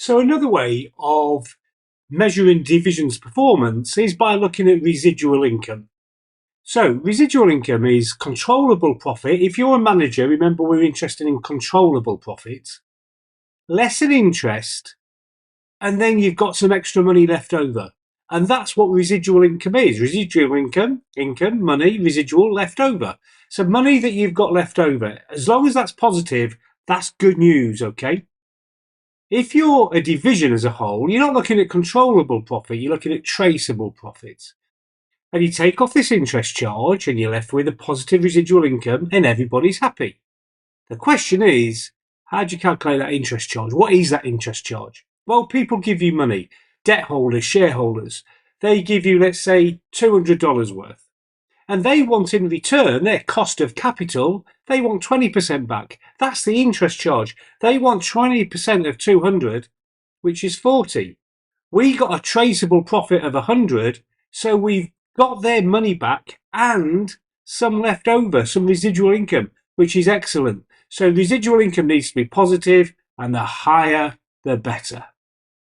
So another way of measuring division's performance is by looking at residual income. So residual income is controllable profit. If you're a manager, remember we're interested in controllable profits, less an interest, and then you've got some extra money left over. And that's what residual income is. Residual income, money, residual, left over. So money that you've got left over, as long as that's positive, that's good news, okay? If you're a division as a whole, you're not looking at controllable profit, you're looking at traceable profits. And you take off this interest charge and you're left with a positive residual income and everybody's happy. The question is, how do you calculate that interest charge? What is that interest charge? Well, people give you money, debt holders, shareholders. They give you, let's say, $200 worth. And they want in return their cost of capital, they want 20% back. That's the interest charge. They want 20% of 200, which is 40. We got a traceable profit of 100, so we've got their money back and some left over, some residual income, which is excellent. So residual income needs to be positive, and the higher, the better.